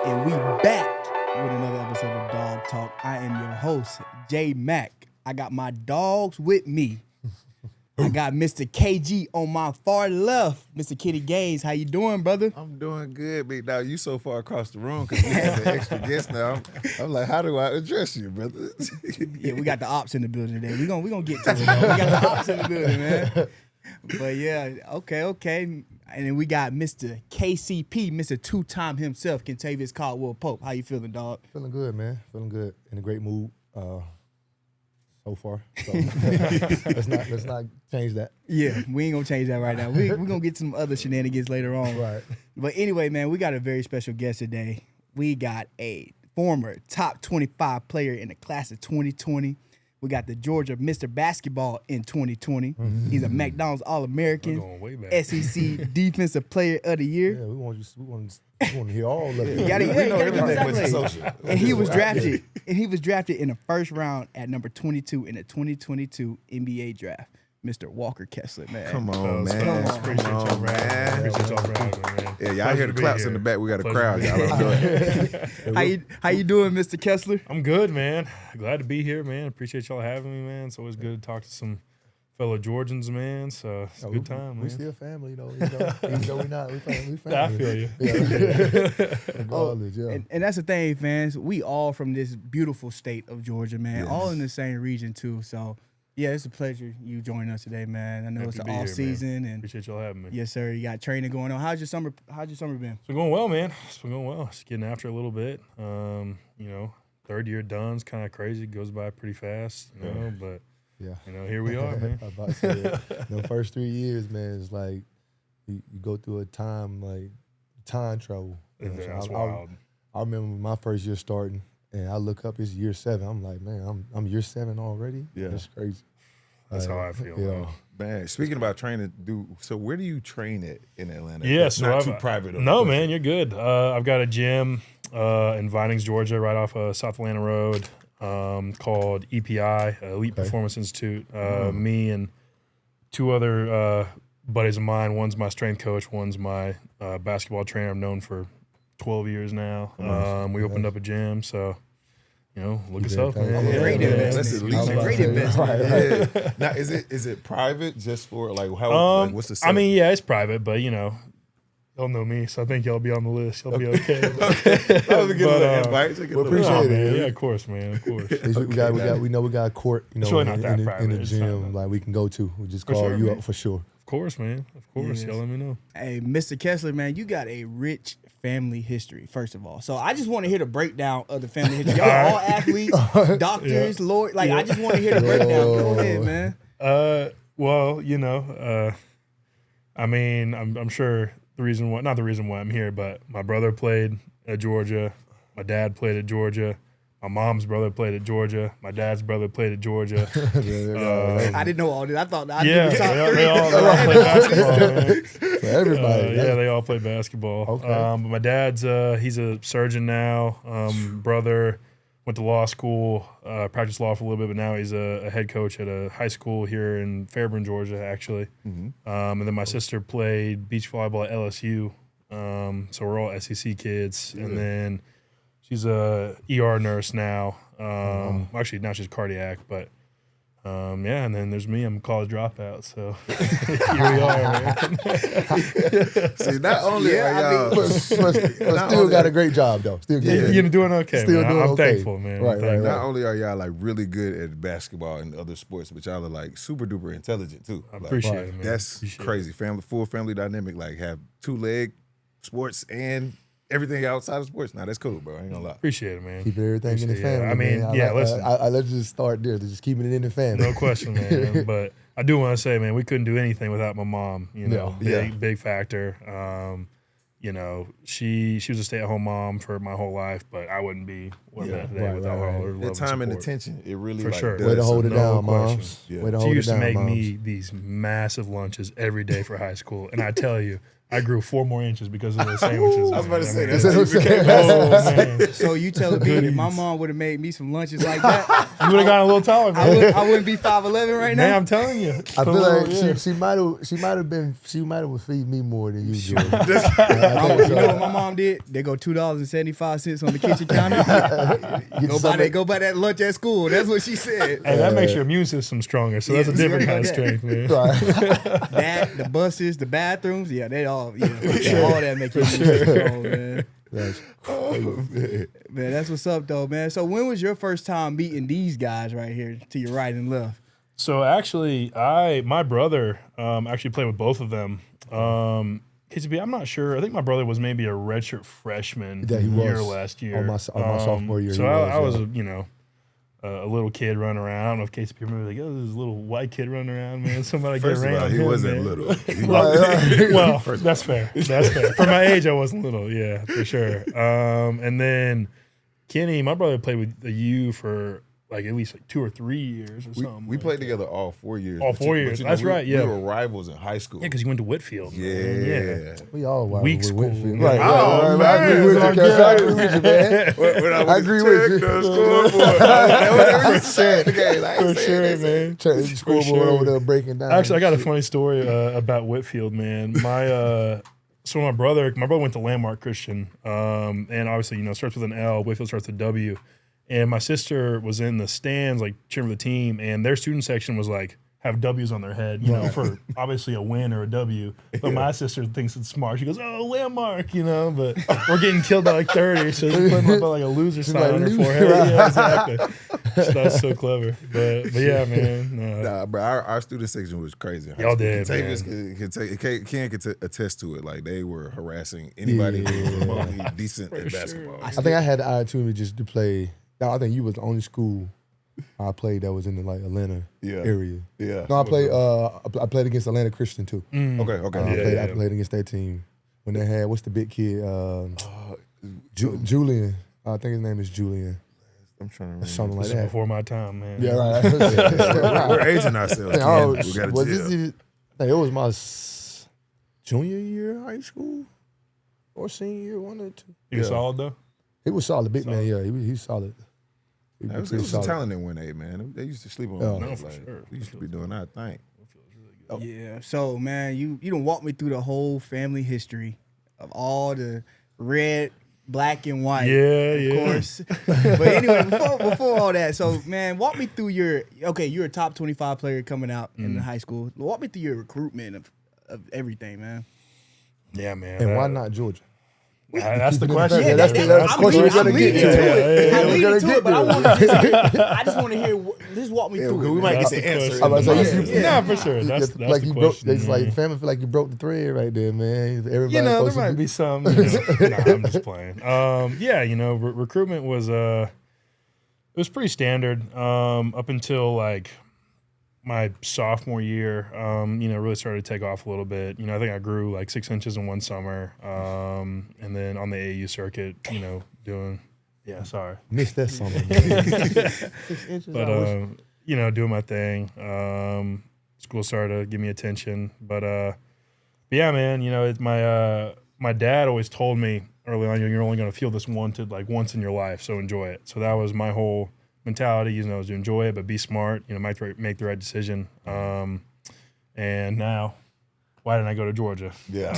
And we back with another episode of Dawg Talk. I am your host, J Mac. I got my dogs with me. I got Mr. KG on my far left. Mr. Kitty Gaines, how you doing, brother? I'm doing good, big dog. You so far across the room because we have an extra guest now. I'm like, how do I address you, brother? Yeah, we got the ops in the building today. We gonna get to it, though. We got the ops in the building, man. But yeah, okay. And then we got Mr. KCP, Mr. Two-time himself, Kentavious Caldwell-Pope. How you feeling, dog? Feeling good, man. Feeling good. In a great mood so far. So let's not change that. Yeah, we ain't gonna change that right now. We're gonna get some other shenanigans later on. Right. But anyway, man, we got a very special guest today. We got a former top 25 player in the class of 2020. We got the Georgia Mr. Basketball in 2020. Mm-hmm. He's a McDonald's All-American, SEC Defensive Player of the Year. Yeah, we want to hear all of it. You gotta and he was drafted. And he was drafted in the first round at number 22 in the 2022 NBA draft. Mr. Walker Kessler, man. Come on, man. Appreciate y'all, man. Appreciate y'all for having me, man. Yeah, y'all hear the claps in the back. We got a crowd. Y'all don't do it. How you doing, Mr. Kessler? I'm good, man. Glad to be here, man. Appreciate y'all having me, man. It's always good to talk to some fellow Georgians, man. So it's a good time, man. We still family, though. Even though we family. I feel you. Yeah. And that's the thing, fans. We all from this beautiful state of Georgia, man. Yes. All in the same region, too. So, yeah, it's a pleasure you joining us today, man. I know Happy it's to the be off here, season, man. and Appreciate y'all having me. yes, sir. You got training going on. How's your summer been? It's been going well, man. It's been going well. Just getting after it a little bit. Third year done's kind of crazy. Goes by pretty fast, you know. But here we are, man. I'm about to say the first 3 years, man, it's like you go through a time like time travel. That's wild. I remember my first year starting, and I look up, it's year 7. I'm like, man, I'm year 7 already. Yeah, that's crazy. That's how I feel. Man, speaking about training, so where do you train at in Atlanta? Yeah, It's so not too private. No, man, you're good. I've got a gym in Vinings, Georgia, right off of South Atlanta Road, called EPI, Elite Performance Institute. Me and two other buddies of mine. One's my strength coach. One's my basketball trainer. I've known for 12 years now. We opened up a gym, so. Look us up, man. Great investment. That's a great investment. Yeah. Now, is it private just for like how? What's the setup? I mean, yeah, it's private, but y'all know me, so I think y'all be on the list. Y'all be okay. That was a good invite. We appreciate it. Yeah, of course, man. Of course. We know we got a court, It's really not that in private. the It's gym like we can go to. We just call you up for sure. Of course, man. Of course. Yes. Y'all let me know. Hey, Mr. Kessler, man, you got a rich family history, first of all. So I just want to hear the breakdown of the family history. Y'all all athletes, doctors, lawyers. Like, I just want to hear the breakdown. Go ahead, man. Well, I mean, I'm sure not the reason why I'm here, but my brother played at Georgia. My dad played at Georgia. My mom's brother played at Georgia. My dad's brother played at Georgia. I didn't know all this. I thought I Yeah, knew the top three. they all play basketball, man. For everybody. They all play basketball. Okay. But my dad's he's a surgeon now. Brother went to law school, practiced law for a little bit, but now he's a head coach at a high school here in Fairburn, Georgia, actually. And then my sister played beach volleyball at LSU. So we're all SEC kids. And then she's a ER nurse now. Actually, now she's cardiac, but and then there's me. I'm a college dropout, so here we are, man. See, not only are y'all, still got a great job though. Still good. You're doing okay, Still man. doing I'm okay. thankful, man. Right. not only are y'all like really good at basketball and other sports, but y'all are like super duper intelligent too. I Like, appreciate it, man. That's crazy. Full family dynamic. Like have 2-leg sports and everything outside of sports. Nah, that's cool, bro. I ain't gonna lie. Appreciate it, man. Keep everything in the family. I mean, man. listen. Let's just start there. Just keeping it in the family. No question, man. But I do want to say, man, we couldn't do anything without my mom. Big factor. She was a stay-at-home mom for my whole life, but I wouldn't be where I'm at today without all her love The time and support. attention, it really For sure. does Way to hold it something. down, question. moms. Yeah. Way to She hold it used to down, make moms. me these massive lunches every day for high school, and I tell you, I grew 4 more inches because of those sandwiches. I was about to say That's what I'm saying. Oh, man. So you telling me if my mom would have made me some lunches like that, You would have gone a little taller, man. I wouldn't be 5'11" right Man, now. I'm telling you. I feel like she might have feed me more than you, George. You know what my mom did? They go $2.75 on the kitchen counter. Go buy that lunch at school. That's what she said. Hey, that makes your immune system stronger, so that's a different kind of strength, man. That, the buses, the bathrooms, they all, all that make you strong, man. That's Man, that's what's up, though, man. So when was your first time meeting these guys right here to your right and left? So actually, my brother actually played with both of them. KCP, I'm not sure. I think my brother was maybe a redshirt freshman year last year. On my sophomore year. So I was a little kid running around. I don't know if KCP remember, like, this little white kid running around, man. Somebody First get of all, around he him, wasn't man. little. Well, that's fair. That's fair. For my age, I wasn't little. Yeah, for sure. And then Kenny, my brother played with the U for like at least like 2 or 3 years or something. We played together all 4 years. All 4 years. That's right. Yeah, we were rivals in high school. Yeah, because you went to Whitfield. Yeah. We all Weak school. Whitfield. Right. Right. I agree with you, Cass. I agree with you, man. When I agree with you. The scoreboard. For sure, man. Check the scoreboard over there breaking down. Actually, I got a funny story about Whitfield, man. So my brother went to Landmark Christian, and obviously, starts with an L. Whitfield starts with a W. And my sister was in the stands, like cheering for the team, and their student section was like have W's on their head, for obviously a win or a W. But my sister thinks it's smart. She goes, "Oh, Landmark," but we're getting killed by like 30, so she's putting up like a loser sign on her forehead. Yeah, exactly. So that's so clever. But yeah, man. Nah, bro, our student section was crazy. Y'all did, Kentavious Ken could attest to it. Like, they were harassing anybody who was remotely decent at basketball. I think I had the opportunity just to play. I think you was the only school I played that was in the Atlanta area. Yeah. No, I played against Atlanta Christian too. Okay. I played against that team when they had what's the big kid? Julian. I think his name is Julian. I'm trying to remember. Something like This is that. before my time, man. Yeah, right. We're aging ourselves. Ken. It was my junior year in high school or senior year, 1 or 2. You solid though? He was solid, big man. Yeah, he was solid. It was a talent in 1A, man. They used to sleep on Oh, us. for sure. We used to be doing our thing. Yeah. So, man, you done walk me through the whole family history of all the red, black, and white. Of course. But anyway, before all that, so, man, walk me through you're a top 25 player coming out in the high school. Walk me through your recruitment of everything, man. Yeah, man. And why not Georgia? That's the question. Yeah, that's the question we're gonna get to. I'm leading to it, but I just want to hear. Just walk me through it. We might That's get the the answer. question. Yeah, for sure. That's like the you question. broke. It's like family feel like you broke the thread right there, man. Everybody there might be some. Nah, I'm just playing. Recruitment was it was pretty standard up until like my sophomore year. Really started to take off a little bit. I think I grew like 6 inches in one summer, and then on the AAU circuit, doing. Yeah, sorry. Missed that summer. But doing my thing. School started to give me attention, but yeah, man. It's my dad always told me early on, you're only going to feel this once in your life, so enjoy it. So that was my whole mentality, was to enjoy it, but be smart. Make the right decision. And now, why didn't I go to Georgia? Yeah.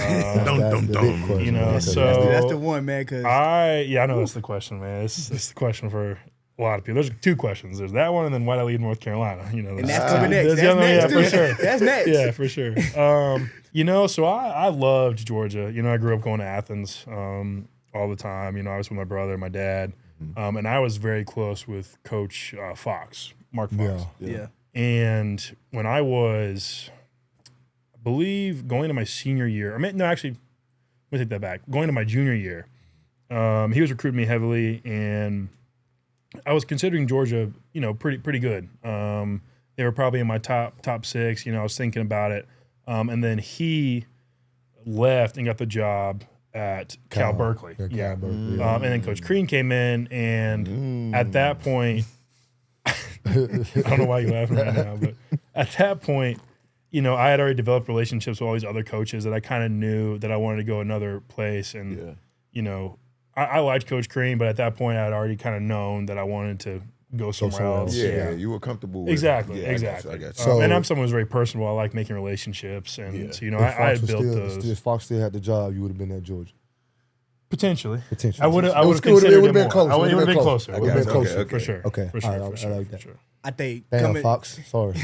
So that's the one, man. Cause I know that's the question, man. It's the question for a lot of people. There's 2 questions. There's that one, and then why did I leave North Carolina? And that's coming next. That's next. For sure. That's next. Yeah, for sure. So I loved Georgia. I grew up going to Athens all the time. I was with my brother, my dad, and I was very close with Coach Fox, Mark Fox. Yeah. And when I was, I believe, going to my senior year, let me take that back. Going to my junior year, he was recruiting me heavily, and I was considering Georgia, pretty good. They were probably in my top 6. I was thinking about it, and then he left and got the job at Cal Berkeley. Cal Berkeley. And then Coach Crean came in, and at that point, I don't know why you're laughing right now, but at that point, I had already developed relationships with all these other coaches that I kind of knew that I wanted to go another place. And, I liked Coach Crean, but at that point I had already kind of known that I wanted to go somewhere somewhere else. else. Yeah, you were comfortable with Exactly, it. Yeah, exactly. I got you. So- And I'm someone who's very personable. I like making relationships, and so, you know, If I Fox had was built still, those If Fox still had the job, you would have been at Georgia. potentially. Potentially. I would have It was good. It considered would've it been more. close. I would It have been close. closer. It would've been closer. Okay. For sure. Okay. For sure. All right, For I sure. like For that. sure. I think Damn, Fox. Sorry.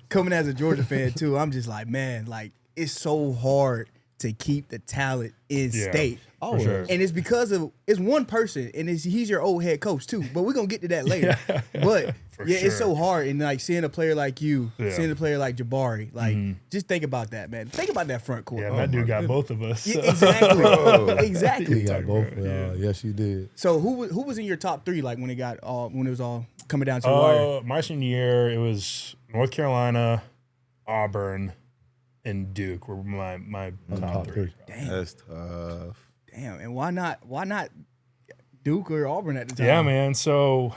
coming as a Georgia fan too, I'm just like, man, like it's so hard to keep the talent in state. For sure. And it's because of it's one person, and he's your old head coach too. But we're gonna get to that later. But it's so hard, and like seeing a player like you, seeing a player like Jabari, like just think about that, man. Think about that front court. Yeah, that dude got both of us. Yeah, exactly, exactly. He got both. Yes, you did. So who was in your top three, like when it was all coming down to the wire? My senior year, it was North Carolina, Auburn, and Duke were my top three. Damn, That's tough. damn. And why not Duke or Auburn at the time? Yeah, man. So,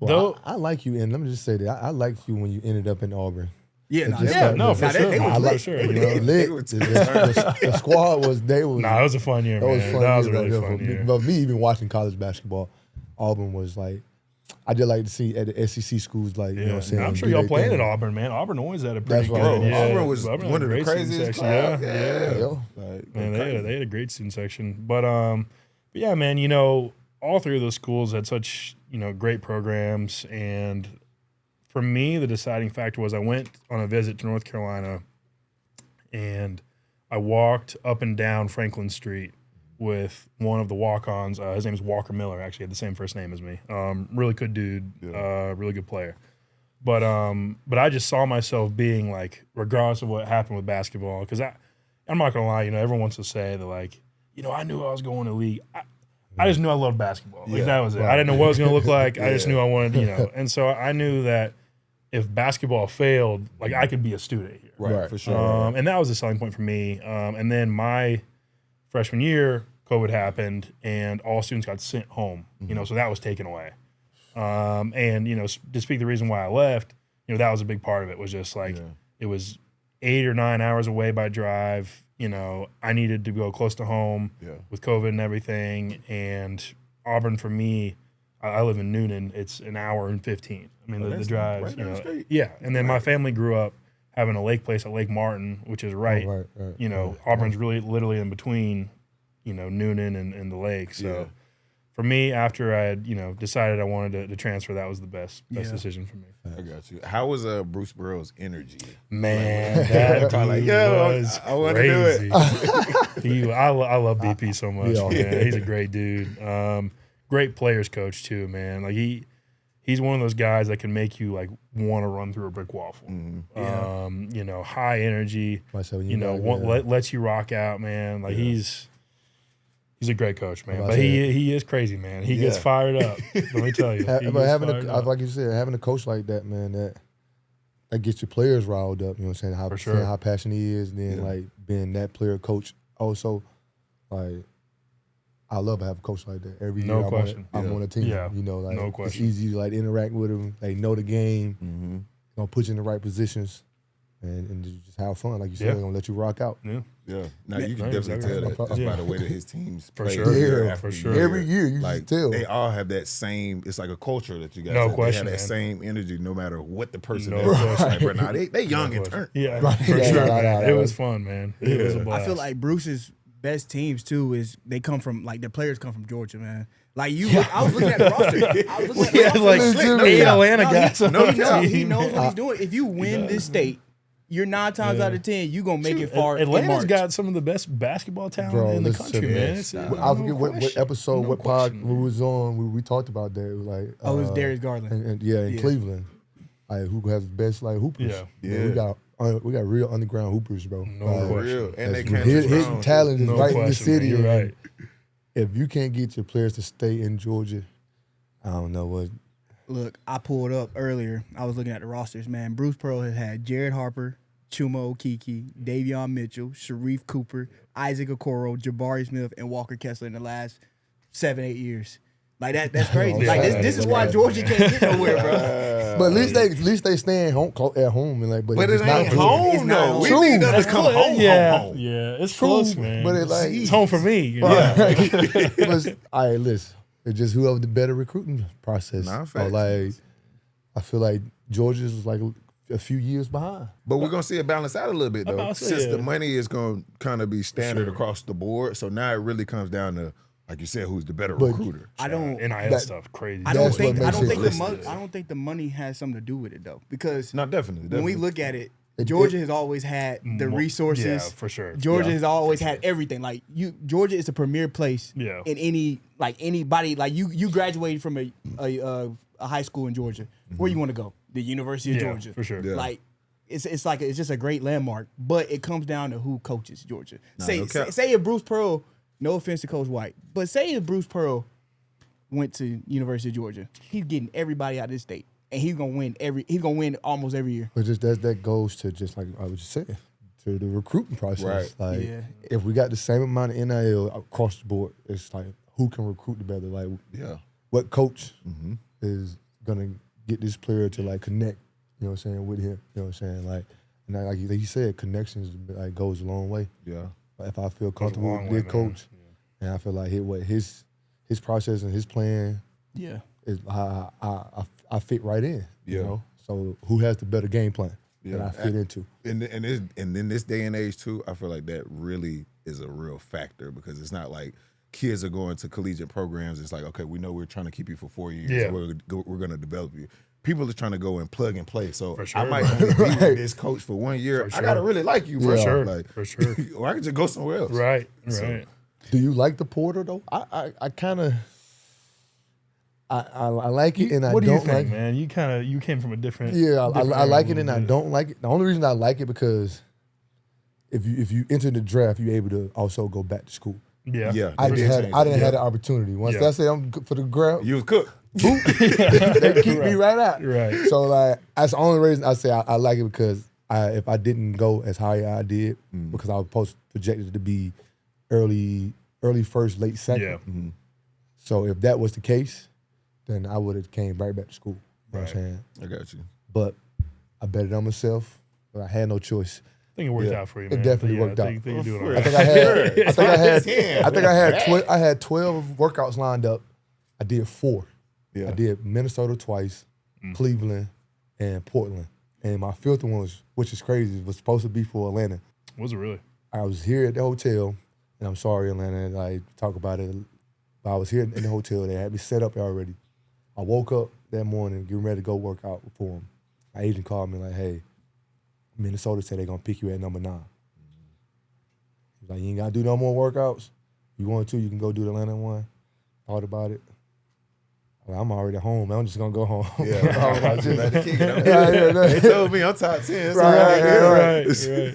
Well, I like you, and let me just say that I liked you when you ended up in Auburn. Yeah, no, just they- like- no, for nah, sure. they was I lit. like- sure. You You know, know? lit. They were The squad was they was. Nah, it was a fun year, That man. was fun. That was a year, really like, fun year. But me even watching college basketball, Auburn was like, I just like to see at the SEC schools, like, you know what I'm saying? I'm sure do y'all their played thing. at Auburn, man. Auburn always had a pretty That's good. right. Bro, Auburn was Auburn had one a of the great student craziest section. clubs. Yeah. Like, Man, crazy. they had a great student section. But yeah, man, you know, all three of those schools had such, you know, great programs. And for me, the deciding factor was I went on a visit to North Carolina and I walked up and down Franklin Street with one of the walk-ons. His name is Walker Miller, actually had the same first name as me. Really good dude, really good player. But I just saw myself being like, regardless of what happened with basketball, because I'm not gonna lie, you know, everyone wants to say that, like, you know, I knew I was going to league. I just knew I loved basketball. Like, that was it. I didn't know what it was gonna look like. I just knew I wanted, you know. And so I knew that if basketball failed, like, I could be a student here. Right, for sure. And that was a selling point for me. And then my freshman year, COVID happened, and all students got sent home. You know, so that was taken away. And, you know, to speak the reason why I left, you know, that was a big part of it. Was just like it was 8 or 9 hours away by drive. You know, I needed to go close to home with COVID and everything. And Auburn for me, I live in Noonan. It's an hour and 15. I mean, the drive. right You down know, the street. yeah. And then my family grew up having a lake place at Lake Martin, which is right. You know, Auburn's really literally in between, you know, Noonan and the lake. So for me, after I had, you know, decided I wanted to transfer, that was the best decision for me. I got you. How was Bruce Burrow's energy? Man, that dude like, yo, was I wanna do it. crazy. I love BP so much, Yeah. man. He's a great dude. Great players coach too, man. Like he's one of those guys that can make you like want to run through a brick wall for him. You know, high energy. You know, lets you rock out, man. Like he's a great coach, man. But he is crazy, man. He gets fired up. Let me tell you. But like you said, having a coach like that, man, that gets your players riled up. You know what I'm saying? Saying how passionate he is, then like being that player coach. Also, like I love to have a coach like that. Every year I'm on a team. Yeah. You know, like No it's question. easy to like interact with him. They know the game. Gonna put you in the right positions. And just have fun, like you said, they're gonna let you rock out. Yeah. Now you can definitely tell that just by the way that his teams play. sure. year Yeah, after for sure. year. Every year, you like just tell. they all have that same. It's like a culture that you guys. No have. question, They have that man. same energy, no matter what the person No is. question. Like, right now, they young and turn. Yeah, Right. for Yeah, sure, right, man. right, It right. was fun, man. It was a blast. I feel like Bruce's best teams too is they come from like their players come from Georgia, man. Like I was looking at the roster. I was looking at the roster. like 8 Atlanta No, guys. he knows what he's doing. If you win this state, you're 9 times out of 10 you gonna make it far. in Atlanta's March. got some of the best basketball talent Bro, in the listen to country, me. man. I forget what episode, what pod we was on. We talked about that. It was like, Oh, it was Darius Garland. and in Cleveland, like who has the best like hoopers? Yeah. We got real underground hoopers, bro. No Like, question. Real. And they that's can't hidden talent is No right in the question, city. man. You're right. If you can't get your players to stay in Georgia, I don't know what. Look, I pulled up earlier. I was looking at the rosters, man. Bruce Pearl has had Jared Harper, Chuma Okeke, Davion Mitchell, Sharif Cooper, Isaac Okoro, Jabari Smith, and Walker Kessler in the last 7-8 years. Like that's crazy. Like this is why Georgia can't get nowhere, bro. But at least they stay at home and like. But it it's not ain't for- home It's not though. home. We True. need them to That's come close. home. Yeah, home. yeah, it's True, close, man. but it like It's home for me. You know? But, all right, listen. It's just whoever the better recruiting process. Nah, So, like, I feel like Georgia's is like a few years behind. But we're gonna see it balance out a little bit though, since the yeah. money is gonna kind of be standard across the board. So now it really comes down to, like you said, who's the better recruiter. I don't. NIL stuff crazy. I don't That's think. what I makes don't it think the crazy. money. I don't think the money has something to do with it though, because No, definitely. when we look at it, Georgia has always had the resources. Yeah, for sure. Georgia has always had everything. Like Georgia is a premier place Yeah. in anybody. Like you graduated from a high school in Georgia. Where you want to go? The University of Yeah, Georgia. for sure. Yeah. Like it's just a great landmark. But it comes down to who coaches Georgia. no cap. Say if Bruce Pearl. No offense to Coach White, but say if Bruce Pearl went to University of Georgia, he's getting everybody out of this state, and he's gonna win almost every year. But just that goes to just like I was just saying, to the recruiting process. Right. Like Yeah. if we got the same amount of NIL across the board, it's like who can recruit the better? Like Yeah. what coach is gonna get this player to like connect, you know what I'm saying, with him. You know what I'm saying? Like and like you said, connections like goes a long way. Yeah. If I feel comfortable long with way, this man. coach, and I feel like his process and his plan Yeah. is I fit right in. Yeah. You know? So who has the better game plan that Yeah. I fit into? And in this day and age too, I feel like that really is a real factor because it's not like kids are going to collegiate programs. It's like, okay, we know we're trying to keep you for 4 years. Yeah. We're going to develop you. People are trying to go and plug and play. So For sure, I might bro. only be with this coach for 1 year. For I gotta sure. really like you, bro. For sure. Like, For sure. or I could just go somewhere else. Right. So- Right. Do you like the portal though? I kind of I like it and I What do you don't think, like it. man? You came from a different. Yeah, different I like area it and a I little don't like it. The only reason I like it because if you enter the draft, you're able to also go back to school. bit. Yeah. Yeah. I They didn't did have I didn't change have the opportunity. Once Yeah. I say I'm good for the draft, You was cooked. they keep me right out. Right. So like that's the only reason I say I like it because if I didn't go as high as I did because I was projected to be early first, late second. Yeah. So if that was the case, then I would have came right back to school. You know what I'm Right. saying? I got you. But I betted on myself. But I had no choice. I think it worked Yeah. out for you, It man. definitely Yeah, worked I out. think you're doing all I right. think I had 12 workouts lined up. I did 4. Yeah. I did Minnesota twice, Cleveland, and Portland. And my 5th one was, which is crazy, was supposed to be for Atlanta. Was it really? I was here at the hotel, and I'm sorry, Atlanta, I talk about it. But I was here in the hotel. They had me set up already. I woke up that morning, getting ready to go work out for them. My agent called me like, hey, Minnesota said they're going to pick you at number 9. He's like, you ain't got to do no more workouts. If you want to, you can go do the Atlanta one. Thought about it. Well, I'm already home. I'm just going to go home. Yeah. Right. They told me I'm top 10. So Right.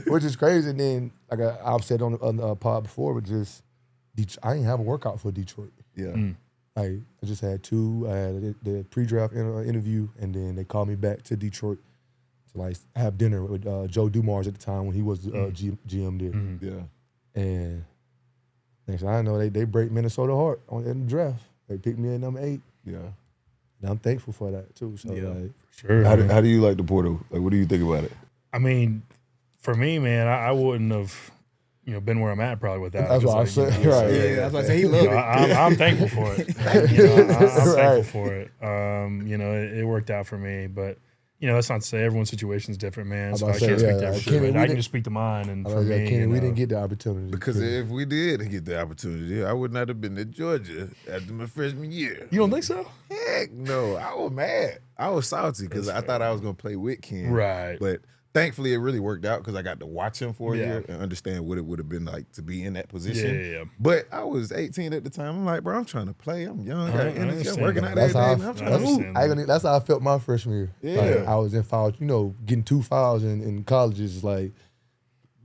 Which is crazy. And then, like I've said on the pod before, but just I didn't have a workout for Detroit. Yeah. Like I just had 2. I had the pre-draft interview, and then they called me back to Detroit to like have dinner with Joe Dumars at the time when he was GM there. Yeah. And next thing I know, they break Minnesota heart in the draft. They picked me at number 8. Yeah. And I'm thankful for that too. So like, Sure. How do you like the portal? Like, what do you think about it? I mean, for me, man, I wouldn't have, been where I'm at probably without. That's it. what I Like, said. you know, Right. Yeah, that's why I say he loved it. I'm thankful for it. I'm Right. thankful for it. It worked out for me, but that's not to say everyone's situation is different, man. I'm So about I to can't say, speak to yeah, every Kenny, we situation. I can didn't- just speak to mine, and I for was like, me, Kenny, we didn't get the opportunity Because if we did get the opportunity, I would not have been in Georgia after my freshman year. you don't think so? Heck no. I was mad. I was salty because I thought I was going to play with Ken. Right. But thankfully, it really worked out because I got to watch him for a Yeah. year and understand what it would have been like to be in that position. Yeah. But I was 18 at the time. I'm like, bro, I'm trying to play. I'm young. I Got energy. I'm understand working that. out That's every how day. I- I'm trying to hoop. that's how I felt my freshman year. Yeah. Like, I was in fouls, getting 2 fouls in college is like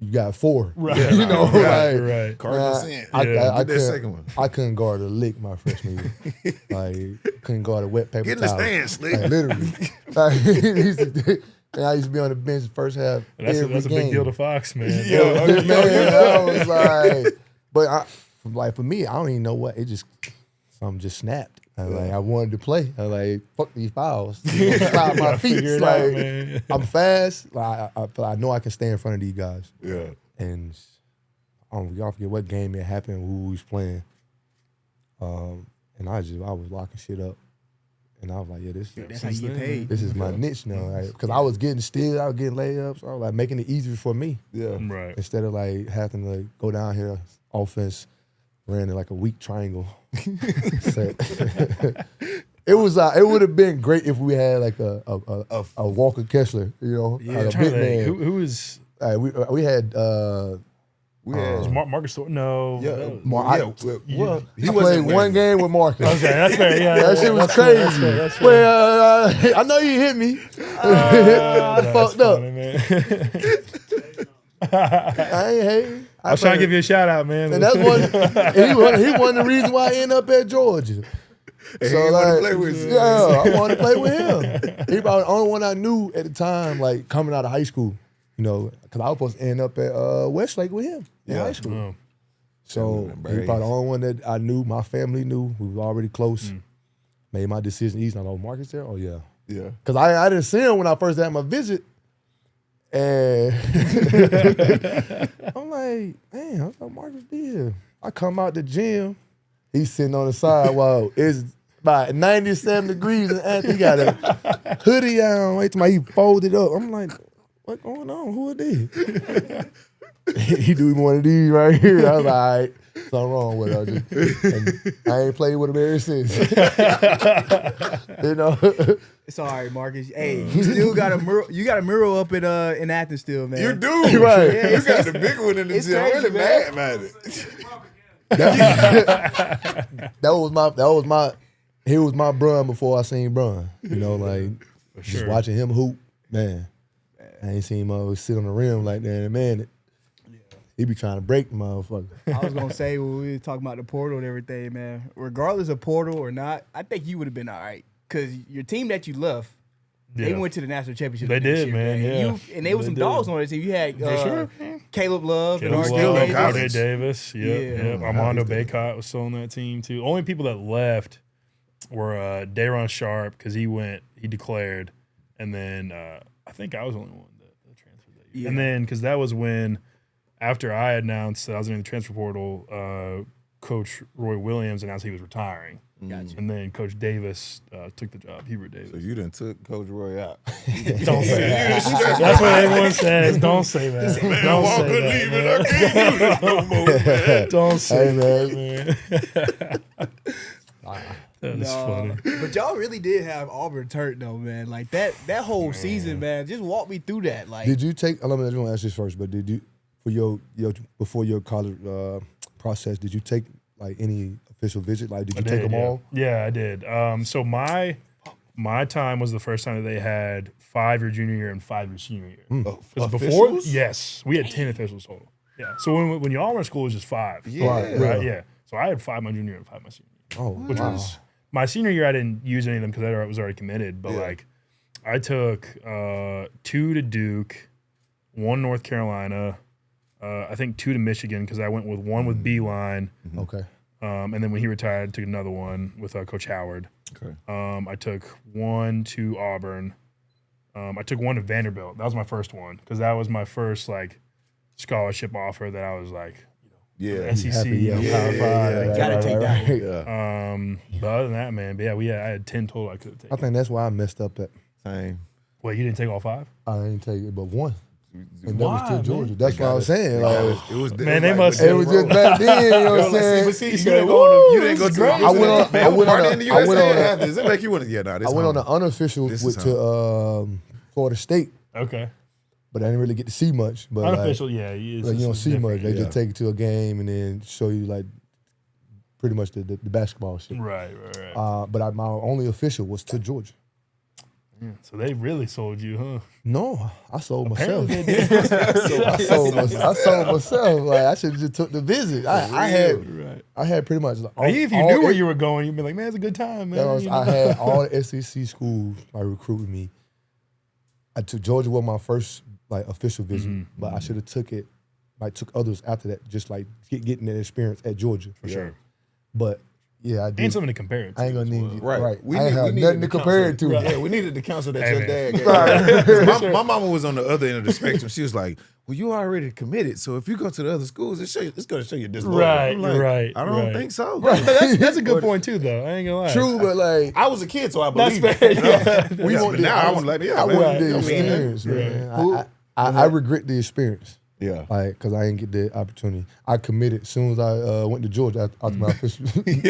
you got 4. Right. You know, Right. like, Right. Cardinal Nah, sin. I Get that couldn't- second one. I couldn't guard a lick my freshman year. Like couldn't guard a wet paper Get in the towel. stand, Slick. Like, literally. Like, I used to be on the bench first half That's every a game. big deal to Fox, man. Man, I was like, but for me, I don't even know what. Something just snapped. I wanted to play. I was like, fuck these fouls. Slide my feet. Figure it Like, out, man. I'm fast. Like, I know I can stay in front of these guys. Yeah. And y'all forget what game it happened, who we was playing. And And I was locking shit up. And I was like, yeah, that's how you get paid. This is my niche now, right? Because I was getting layups. I was like making it easier for me. Yeah. Right. Instead of like having to go down here, offense, ran in like a weak triangle. It would have been great if we had like a Walker Kessler, you know, like a big man. Who is? We had. Was Marcus Thornton? No. Yeah. He played one game with Marcus. Okay, that's fair. Yeah, that shit was crazy. That's well, I know you hit me. I fucked up. Funny, man. I ain't hating. I was trying to give you a shout out, man. And that's he won the reason why I ended up at Georgia. So wanted to play with you. Yeah, I wanted to play with him. He probably the only one I knew at the time, like coming out of high school, you know, because I was supposed to end up at Westlake with him in high school. Oh. So he probably the only one that I knew, my family knew, we were already close. Made my decision easy. I know Marcus there? Oh, yeah. Yeah. Because I didn't see him when I first had my visit. And I'm like, man, I thought Marcus did. I come out the gym. He's sitting on the sidewalk. It's about 97 degrees, and Anthony got a hoodie on. Wait till he folded up. I'm like, what going on? Who are these? He do one of these right here. I was like, all right, something wrong with her. And I ain't played with him ever since. You know? It's all right, Marcus. Hey, you still got a mural. You got a mural up in Athens still, man. You do. Right. Yeah, you got the big one in the It's gym. I'm crazy, really man. mad about it. He was my brun before I seen brun. You know, like just watching him hoop, man. I ain't seen him always sit on the rim like that in a minute. He be trying to break the motherfucker. I was gonna say when we were talking about the portal and everything, man. Regardless of portal or not, I think you would have been all right because your team that you left, they went to the national championship. They next did, year, man. Yeah, and there was some dogs on that team. You had Caleb Love and RJ Davis. Yeah. Armando Baycott was still on that team too. Only people that left were Dayron Sharp because he declared, and then I think I was the only one that transferred that year. Yeah. And then because that was when, after I announced that I was in the transfer portal, Coach Roy Williams announced he was retiring. Gotcha. And then Coach Davis took the job, Hubert Davis. So you done took Coach Roy out. Don't say that. That's what everyone says. Don't say that. Don't say that. I can't do this no more, man. Don't say that, man. That is funny. But y'all really did have Auburn turned though, man. Like that whole season, man. Just walk me through that. Like, did you take? Let me ask this first. But did you, for your before your college process, did you take like any official visit? Like, did you take them all? Yeah, I did. So my time was the first time that they had 5 your junior year and 5 your senior year. Because before, yes, we had 10 officials total. Yeah. So when you all were in school, it was just 5. Yeah. Right. Yeah. So I had 5 my junior year and 5 my senior year. Oh, which was my senior year. I didn't use any of them because I was already committed. But like, I took 2 to Duke, 1 North Carolina. I think 2 to Michigan because I went with 1 with Beeline. Okay. And then when he retired, I took another one with Coach Howard. Okay. I took 1 to Auburn. I took 1 to Vanderbilt. That was my first one because that was my first like scholarship offer that I was like, SEC, Power 5. Gotta take that. But other than that, man, I had 10 total I could have taken. I think that's why I messed up at. Same. Wait, you didn't take all 5? I didn't take it, but 1. And that Why, was still Georgia. man? That's what I was saying. Like, It was Man, they must- it was just back then, you know what I'm saying? But see, you didn't go to I went on the unofficial to Florida State, Okay. but I didn't really get to see much. But Unofficial, like, yeah. you don't see much. They just take you to a game and then show you like pretty much the basketball shit. Right. But my only official was to Georgia. So they really sold you, huh? No, I sold myself. Apparently they did. I sold myself. Like I should have just took the visit. I had pretty much. If you knew where you were going, you'd be like, man, it's a good time, man. I had all the SEC schools like recruiting me. I took Georgia was my first like official visit, but I should have took others after that, just like getting that experience at Georgia For sure. But yeah, I did. And something to compare it to. I ain't gonna need you. Right. Right. I ain't have nothing to compare it to. Yeah, we needed the counsel that Hey, your man. dad gave. My mama was on the other end of the spectrum. She was like, well, you already committed. So if you go to the other schools, it's going to show you disloyal. Right, I'm like, right. I don't think so. That's a good point too, though. I ain't gonna lie. True, but like I was a kid, so I believe That's it. fair. Yeah. we want now I was like, I man, wanted the you know what I mean? experience, man. I regret the experience. Yeah. Like, because I didn't get the opportunity. I committed as soon as I went to Georgia after my official. I ain't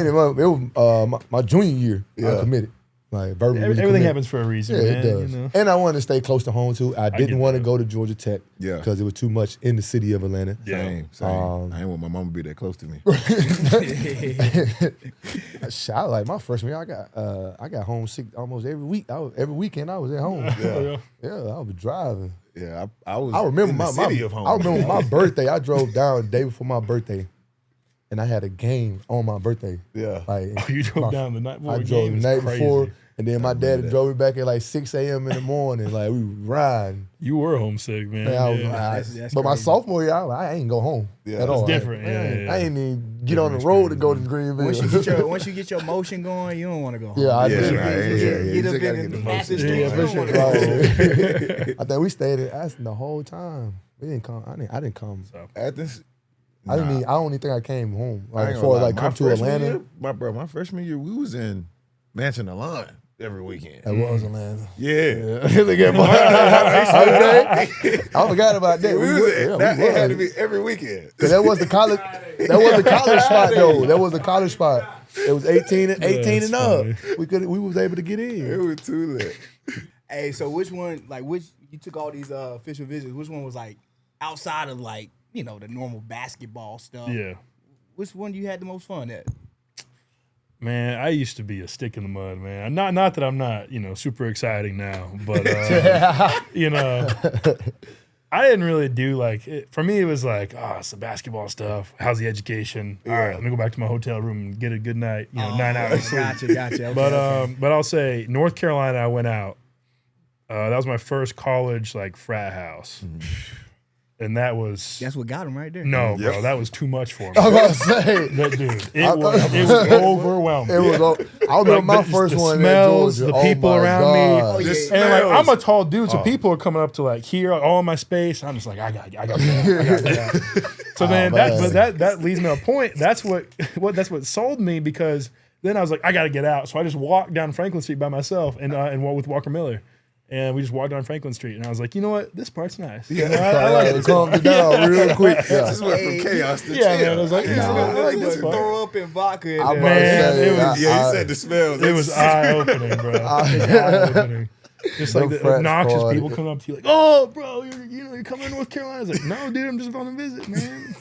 even, it was my junior year. I committed. Like, verbally Everything committed. happens for a reason, Yeah, man. it does. You know? And I wanted to stay close to home, too. I didn't want to that. go to Georgia Tech because it was too much in the city of Atlanta. Yeah. Same. I ain't want my mama to be that close to me. I like my freshman year. I got homesick almost every week. Every weekend I was at home. Yeah, I was driving. Yeah, I was. I remember in the city of home. I remember my birthday. I drove down the day before my birthday, and I had a game on my birthday. Yeah. Like You drove down the night before. I drove the night before, and then my dad drove me back at like 6 a.m. in the morning. Like we were riding. You were homesick, man. That's but my crazy. sophomore year, I ain't go home at all. different. Yeah. I ain't even get on the road to go to Greenville. Once you get your motion going, you don't want to go home. Yeah, I Yeah, do. right. Get You up just gotta in get the the passage motion. street. Yeah, you for don't sure. wanna go. I think we stayed at Aston the whole time. We didn't come. I didn't come. Athens. I don't even think I came home. I Like ain't before, gonna lie. like My come to freshman Atlanta. year, my freshman year, we was in Mansion Alon every weekend. That was Atlanta. Yeah. Look at my. I forgot about that. We was it had to be. be every weekend. Cause that was the college. That was the college spot though. That was the college spot. It was 18 and That's up. funny. We was able to get It in. was too lit. Hey, so which you took all these official visits? Which one was like outside of like the normal basketball stuff? Yeah. Which one you had the most fun at? Man, I used to be a stick in the mud, man. Not that I'm not, super exciting now, but I didn't really do for me it was like, it's the basketball stuff. How's the education? All right, let me go back to my hotel room and get a good night, 9 hours sleep. Gotcha. Okay, But I'll say North Carolina, I went out. That was my first college frat house. And that was that's what got him right there. no, bro, that was too much for me. I was about to say. That dude, it was overwhelming. It was. I remember my first the one. smells, in Georgia. the people my around God. me. The And smells. I'm a tall dude, so people are coming up to here, all in my space. I'm just like, I got that. So then that leads me to a point. That's what sold me, because then I was like, I got to get out. So I just walked down Franklin Street by myself and with Walker Miller. And we just walked down Franklin Street, and I was like, you know what? This part's nice. Yeah. I like this. Calmed it down real quick. Yeah. Just went from chaos to Yeah, chill. man. I was like, I like this part. Throw up in vodka. In I'm there. about to Man, say, it was- Yeah, he said the smells. It was eye-opening, bro. It was eye-opening. Just like the frat obnoxious party. people coming up to you like, oh, bro, you're coming to North Carolina. I was like, no, dude, I'm just on a visit, man.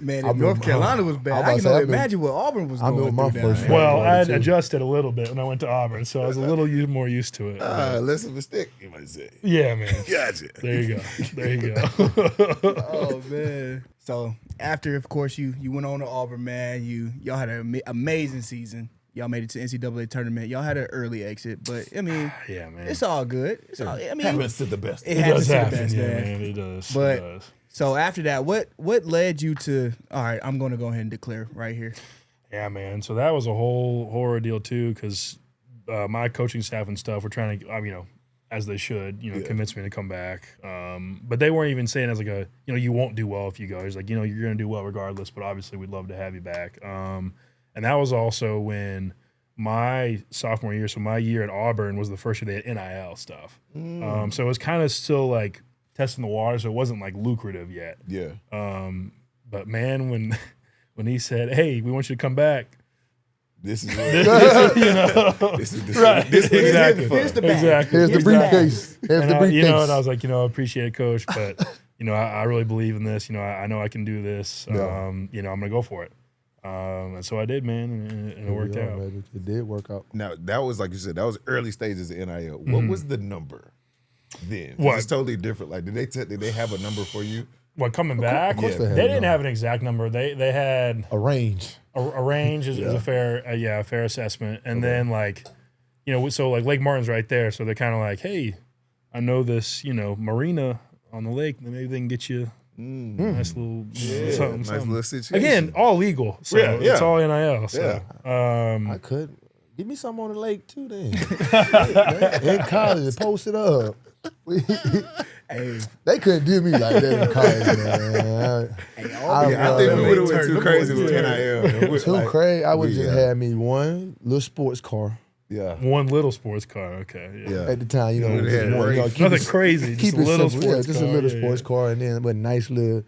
Man, I if North remember- Carolina was I bad, was I can about to only say, imagine what Auburn was I going remember through my down first there. one. Well, I had too. adjusted a little bit when I went to Auburn, so I was a little more used to it. Less of a stick, you might say. Yeah, man. Gotcha. There you go. Oh man! So after, of course, you went on to Auburn, man. Y'all had an amazing season. Y'all made it to NCAA tournament. Y'all had an early exit, but I mean, Yeah, man. it's all good. It's all. I mean, Happens to the best. it It happens does to the happen, best, yeah, man. man. It does. But- It does. So after that, what led you to? All right, I'm going to go ahead and declare right here. Yeah, man. So that was a whole horror deal too, because my coaching staff and stuff were trying to, as they should, convince me to come back. But they weren't even saying as like a, you won't do well if you go. It's like, you're going to do well regardless, but obviously we'd love to have you back. And that was also when my sophomore year, so my year at Auburn was the first year they had NIL stuff. So it was kind of still like testing the water, so it wasn't like lucrative yet. Yeah. But man, when he said, "Hey, we want you to come back," This is this is right. This is exactly. Here's the bag. Exactly. Here's the briefcase. Here's And the I, briefcase. and I was like, I appreciate it, Coach, but I really believe in this. I know I can do this. Yeah. I'm gonna go for it. And so I did, man, and it worked Yeah, out. man, it did work out. Now that was like you said, that was early stages of NIL. What was the number then? 'Cause What? It's totally different. Like, did they have a number for you? What, coming back? course Yeah. they had They a didn't number. have an exact number. They had A range. a range is a fair a fair assessment, and then so Lake Martin's right there, so they're kind of like, hey, I know this marina on the lake, maybe they can get you nice little something, Nice something. little situation. Again, all legal, so Yeah, yeah. it's all NIL. So I could. Give me some on the lake too then. In college, post it up. Hey, They couldn't do me like that in college, man. I think we would have went too crazy with NIL. Too crazy. I would just had me one little sports car. Yeah. One little sports car. Okay. Yeah. At the time, you know, Yeah, just one, you know, keep Nothing it, crazy. keep Just a it little simple. sports Just car. a little Yeah, sports car, and then but nice little.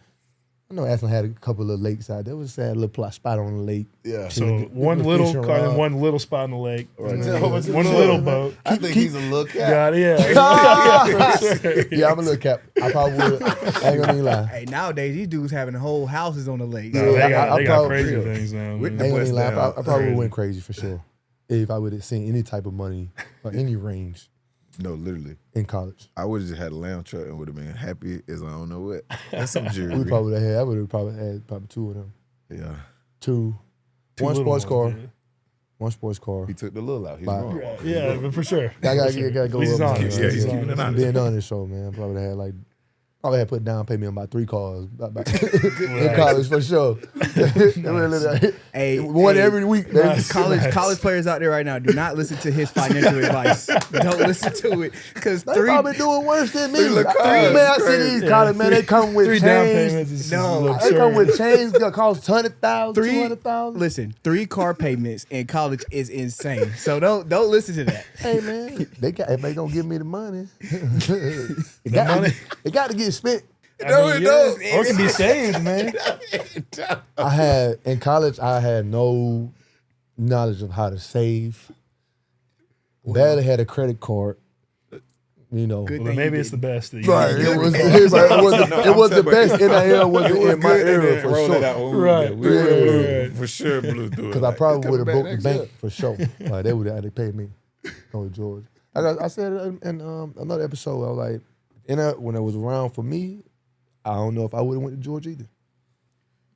I know Ashland had a couple of lakes out there. It was a sad little spot on the lake. Yeah. So Get one the little fishing car and rod. one little spot in the lake. Right. One little boat. I think he's a little cat. Got it. Yeah. Yeah, I'm a little cap. I probably would. I ain't gonna even lie. hey, nowadays these dudes having whole houses on the lake. No, they got I probably- crazy things now. With man. I ain't gonna West even lie. Down. I probably Crazy. went crazy for sure if I would have seen any type of money or any range No, literally. in college. I would have just had a lamb truck and would have been happy as I don't know what. That's some We jewelry. probably would have had. I would have probably had two of them. Yeah. Two Two one little sports car. ones, One sports car. He took the little out. He's Bye. wrong. Yeah, but for sure. I gotta For go At least he's up. honest. Yeah, he's He's keeping honest. it honest. Being honest, so man, probably had like. Probably had put down payment on about 3 cars in college for sure. Hey, One every week. Nice. college players out there right now, do not listen to his financial advice. Don't listen to it because They probably doing worse than me. little Man, cars I is see these crazy. college, man, they come with 3 down chains. payments is No, just They come absurd. with chains that cost 100,000, Three- 200,000. Listen, 3 car payments in college is insane. So don't listen to that. Hey man, if they gonna give me the money, it got to get spent. No, it does. Or it can be saved, man. I had in college, I had no knowledge of how to save. Barely had a credit card. You know, Good Well, thing maybe you it's the best. That you right? can do. It was the best NIL was in my era for Roll sure. it out when we Right. did. We would've Yeah. blew- for sure blew through it. Because I Like, probably it's would have coming broke back the next bank for sure. Like they would have paid me. Oh, George. I said it in another episode. I was like, when it was around for me, I don't know if I would have went to Georgia either.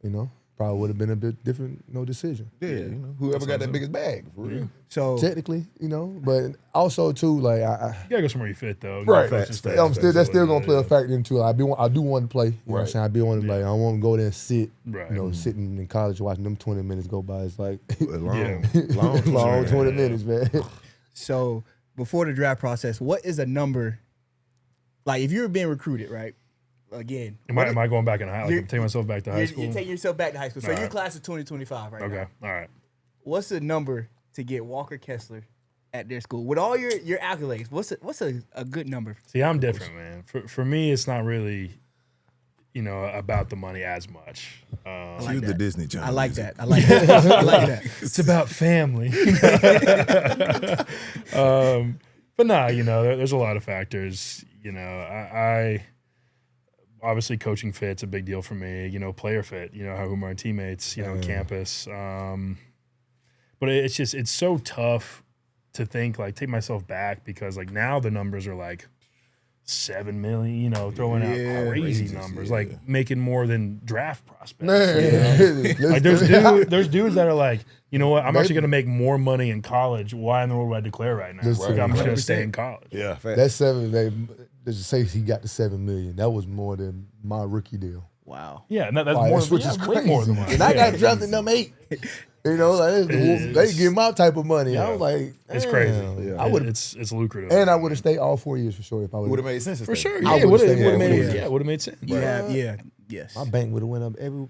You know, probably would have been a bit different, decision. year. Yeah, you know, whoever got that biggest bag, for real. So Technically, but also too, like I You gotta go somewhere you fit though. right. Facts, facts, That's still gonna play a factor into it. I do want to play. You know what I'm Right. saying? I do want to like I don't want to go there and sit. Right. Sitting in college watching them 20 minutes go by. It's like Long, long 20 minutes, man. So before the draft process, what is a number? Like if you were being recruited, right? Again, Am I going back in high? Like You're- I'm taking myself back to high school. You're taking yourself back to high school. So All your right. class is 2025 right Okay. now. All right. What's the number to get Walker Kessler at their school with all your accolades? What's a good number? See, I'm different, man. For me, it's not really, about the money as much. Cue the Disney Channel. I like music. that. I like that. I like that. It's about family. But nah, there's a lot of factors. I obviously coaching fit's a big deal for me. Player fit. Who are my teammates? Campus. But it's so tough to think take myself back because now the numbers are 7 million. Throwing out crazy numbers, making more than draft prospects. There's dudes that are you know what? I'm actually gonna make more money in college. Why in the world would I declare right now? Just I'm just gonna 100%. stay in college. Yeah, facts. That 7, just say he got the 7 million. That was more than my rookie deal. Wow. Yeah, and that's Wow, more. which is way crazy. more than mine. And I Yeah. got drafted them 8. They give my type of money. I was like, It's crazy. damn. I would, It's lucrative. and I would have stayed all 4 years for sure if I Would would have made sense. for sure. I Yeah, would've would stayed have there made for it. Yeah, would have made sense. Yes. My bank would have went up every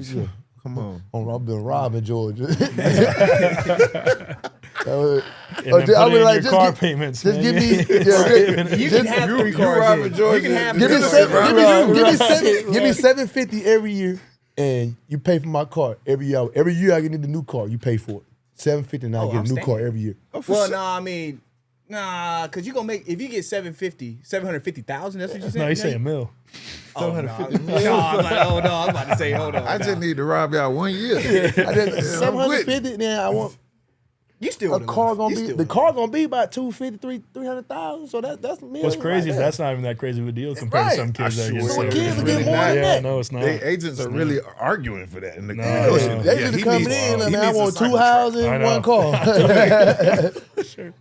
year. Come on. I've been robbing Georgia. And then put I it mean, in like, your car payments. just man. give me. You can have 3 cars. robbing in. Georgia. You can have Give me 3 seven. cars. Give me $750 every year, and you pay for my car every year. Every year I need a new car. You pay for it. $750, and I Oh, get I'm a new car staying. every year. Well, no, I mean, because you're gonna make if you get 750,000. That's what you said. No, he's saying mil. Oh, no, I'm like, hold on. I was about to say, hold on. I just need to rob y'all 1 year. I did $750. Then I want You still a car gonna be the car gonna be about $250,000, $300,000. So that's me. What's crazy is that's not even that crazy of a deal compared Right. to some kids that get sure Some it saved. kids will really get more than Yeah, that. no, it's not. They agents are really arguing for that. In the No, negotiation. no. They Yeah, just he coming needs- in. he I needs a want 2 cycle houses I and know. 1 car. Sure.